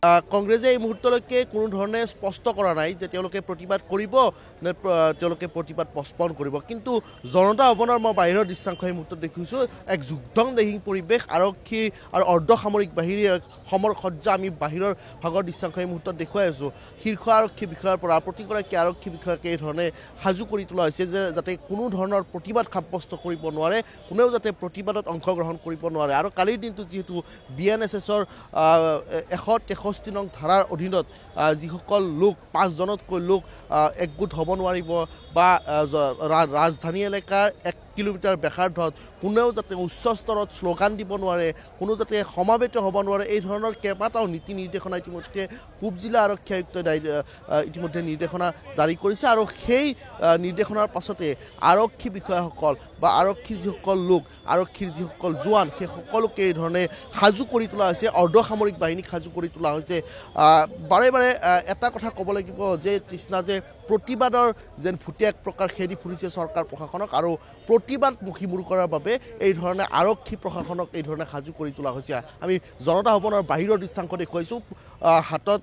কংগ্ৰেছে এই মুহূৰ্তলৈকে কোনো ধৰণে স্পষ্ট কৰা নাই যে তেওঁলোকে প্ৰতিবাদ কৰিব নে তেওঁলোকে প্ৰতিবাদ পষ্টপন কৰিব, কিন্তু জনতা ভৱনৰ মই বাহিৰৰ দৃশ্যাংশ এই মুহূৰ্তত দেখিছোঁ এক যুদ্ধংদেহী পৰিৱেশ, আৰক্ষী আৰু অৰ্ধসামৰিক বাহিনীৰ সমৰ সজ্জা আমি বাহিৰৰ ভাগৰ দৃশ্যাংশ এই মুহূৰ্তত দেখুৱাই আছোঁ। শীৰ্ষ আৰক্ষী বিষয়াৰ পৰা প্ৰতিগৰাকী আৰক্ষী বিষয়াকে এই ধৰণে সাজু কৰি তোলা হৈছে যে যাতে কোনো ধৰণৰ প্ৰতিবাদ সাব্যস্ত কৰিব নোৱাৰে, কোনেও যাতে প্ৰতিবাদত অংশগ্ৰহণ কৰিব নোৱাৰে। আৰু কালিৰ দিনটোত যিহেতু BNSSৰ 163 নং ধাৰাৰ অধীনত যিসকল লোক 5 জনতকৈ লোক একগোট হ'ব নোৱাৰিব বা ৰাজধানী এলেকাৰ 1 কিলোমিটাৰ ব্যাসাৰ্ধত কোনেও যাতে উচ্চ স্তৰত শ্লোগান দিব নোৱাৰে, কোনো যাতে সমাবেত হ'ব নোৱাৰে, এই ধৰণৰ কেইবাটাও নীতি নিৰ্দেশনা ইতিমধ্যে পূব জিলা আৰক্ষী আয়ুক্তই ইতিমধ্যে নিৰ্দেশনা জাৰি কৰিছে। আৰু সেই নিৰ্দেশনাৰ পাছতে আৰক্ষী বিষয়াসকল বা আৰক্ষীৰ যিসকল লোক, আৰক্ষীৰ যিসকল জোৱান, সেই সকলোকে এই ধৰণে সাজু কৰি তোলা হৈছে, অৰ্ধসামৰিক বাহিনীক সাজু কৰি তোলা হৈছে। বাৰে বাৰে এটা কথা ক'ব লাগিব যে তৃষ্ণা, যে প্ৰতিবাদৰ যেন ভূতে এক প্ৰকাৰ খেদি ফুৰিছে চৰকাৰ প্ৰশাসনক, আৰু প্ৰতিবাদমুখী মূৰ কৰাৰ বাবে এই ধৰণে আৰক্ষী প্ৰশাসনক এই ধৰণে সাজু কৰি তোলা হৈছে। আমি জনতা ভৱনৰ বাহিৰৰ দৃশ্যাংশ দেখুৱাইছোঁ, হাতত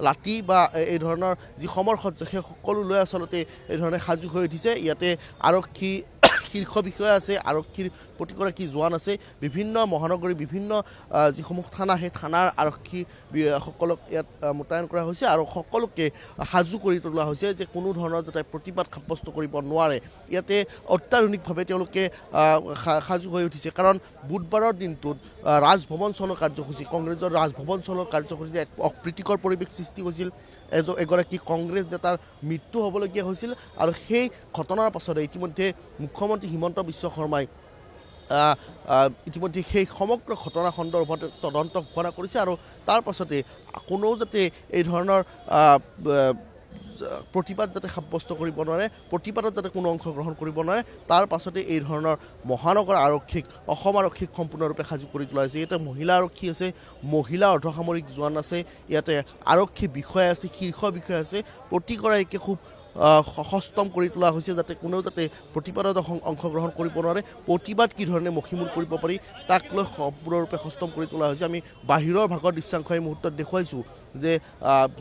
লাঠি বা এই ধৰণৰ যি সমৰ সজ্জা সেই সকলো লৈ আচলতে এই ধৰণে সাজু হৈ উঠিছে। ইয়াতে আৰক্ষী শীৰ্ষ বিষয়া আছে, আৰক্ষীৰ প্ৰতিগৰাকী জোৱান আছে, বিভিন্ন মহানগৰীৰ বিভিন্ন যিসমূহ থানা সেই থানাৰ আৰক্ষী সকলক ইয়াত মোতায়েন কৰা হৈছে আৰু সকলোকে সাজু কৰি তোলা হৈছে যে কোনো ধৰণৰ যাতে প্ৰতিবাদ সাব্যস্ত কৰিব নোৱাৰে। ইয়াতে অত্যাধুনিকভাৱে তেওঁলোকে সাজু হৈ উঠিছে, কাৰণ বুধবাৰৰ দিনটোত ৰাজভৱন চলোৱা কাৰ্যসূচী, কংগ্ৰেছৰ ৰাজভৱন চলোৱা কাৰ্যসূচীত এক অপ্ৰীতিকৰ পৰিৱেশ সৃষ্টি হৈছিল। এগৰাকী কংগ্ৰেছ নেতাৰ মৃত্যু হ'বলগীয়া হৈছিল, আৰু সেই ঘটনাৰ পাছতে ইতিমধ্যে মুখ্যমন্ত্ৰী হিমন্ত বিশ্ব শৰ্মাই ইতিমধ্যে সেই সমগ্ৰ ঘটনা সন্দৰ্ভত তদন্ত ঘোষণা কৰিছে, আৰু তাৰ পাছতে কোনেও যাতে এই ধৰণৰ প্ৰতিবাদ যাতে সাব্যস্ত কৰিব নোৱাৰে, প্ৰতিবাদত যাতে কোনো অংশগ্ৰহণ কৰিব নোৱাৰে, তাৰ পাছতে এই ধৰণৰ মহানগৰ আৰক্ষীক, অসম আৰক্ষীক সম্পূৰ্ণৰূপে সাজু কৰি তোলা হৈছে। ইয়াতে মহিলা আৰক্ষী আছে, মহিলা অৰ্ধসামৰিক জোৱান আছে, ইয়াতে আৰক্ষী বিষয়া আছে, শীৰ্ষ বিষয়া আছে, প্ৰতিগৰাকীকে খুব সষ্টম কৰি তোলা হৈছে যাতে কোনেও যাতে প্ৰতিবাদত অংশগ্ৰহণ কৰিব নোৱাৰে, প্ৰতিবাদ কি ধৰণে মষিমূৰ কৰিব পাৰি তাক লৈ সম্পূৰ্ণৰূপে সষ্টম কৰি তোলা হৈছে। আমি বাহিৰৰ ভাগৰ দৃশ্যাংশ এই মুহূৰ্তত দেখুৱাইছোঁ যে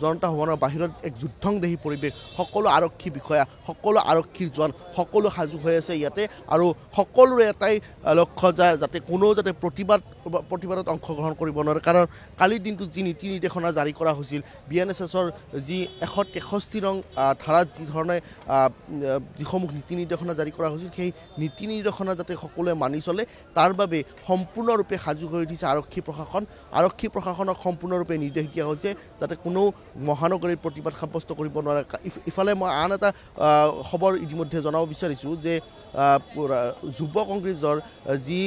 জনতা ভৱনৰ বাহিৰত এক যুদ্ধংদেহী পৰিৱেশ, সকলো আৰক্ষী বিষয়া, সকলো আৰক্ষীৰ জোৱান সকলো সাজু হৈ আছে ইয়াতে, আৰু সকলোৰে এটাই লক্ষ্য যায় যাতে কোনেও যাতে প্ৰতিবাদত অংশগ্ৰহণ কৰিব নোৱাৰে। কাৰণ কালিৰ দিনটোত যি নীতি নিৰ্দেশনা জাৰি কৰা হৈছিল, BNSSৰ যি 163 নং ধাৰাত যি ধৰণে যিসমূহ নীতি নিৰ্দেশনা জাৰি কৰা হৈছিল, সেই নীতি নিৰ্দেশনা যাতে সকলোৱে মানি চলে তাৰ বাবে সম্পূৰ্ণৰূপে সাজু হৈ উঠিছে আৰক্ষী প্ৰশাসন। আৰক্ষী প্ৰশাসনক সম্পূৰ্ণৰূপে নিৰ্দেশ দিয়া হৈছে যাতে কোনেও মহানগৰীৰ প্ৰতিবাদ সাব্যস্ত কৰিব নোৱাৰে। ইফালে মই আন এটা খবৰ ইতিমধ্যে জনাব বিচাৰিছোঁ যে যুৱ কংগ্ৰেছৰ যি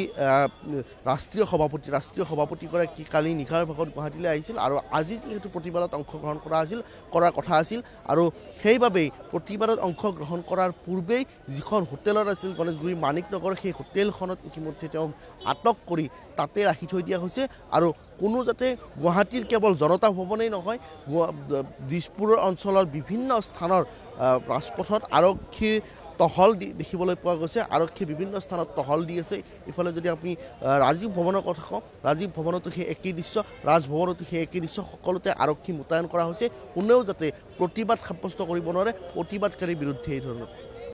ৰাষ্ট্ৰীয় সভাপতিগৰাকী কালি নিশাৰ ভাগত গুৱাহাটীলৈ আহিছিল, আৰু আজি যিহেতু প্ৰতিবাদত অংশগ্ৰহণ কৰাৰ কথা আছিল, আৰু সেইবাবেই প্ৰতিবাদত অংশগ্ৰহণ কৰাৰ পূৰ্বেই যিখন হোটেলত আছিল গণেশগুৰি মানিক নগৰ, সেই হোটেলখনত ইতিমধ্যে তেওঁক আটক কৰি তাতে ৰাখি থৈ দিয়া হৈছে। আৰু কোনো যাতে গুৱাহাটীৰ কেৱল জনতা ভৱনেই নহয়, দিছপুৰৰ অঞ্চলৰ বিভিন্ন স্থানৰ ৰাজপথত আৰক্ষীৰ টহল দেখিবলৈ পোৱা গৈছে, আৰক্ষীয়ে বিভিন্ন স্থানত টহল দি আছে। ইফালে যদি আমি ৰাজীৱ ভৱনৰ কথা কওঁ, ৰাজীৱ ভৱনতো সেই একেই দৃশ্য, ৰাজভৱনতো সেই একেই দৃশ্য, সকলোতে আৰক্ষী মোতায়েন কৰা হৈছে, কোনেও যাতে প্ৰতিবাদ সাব্যস্ত কৰিব নোৱাৰে, প্ৰতিবাদকাৰীৰ বিৰুদ্ধে এই ধৰণৰ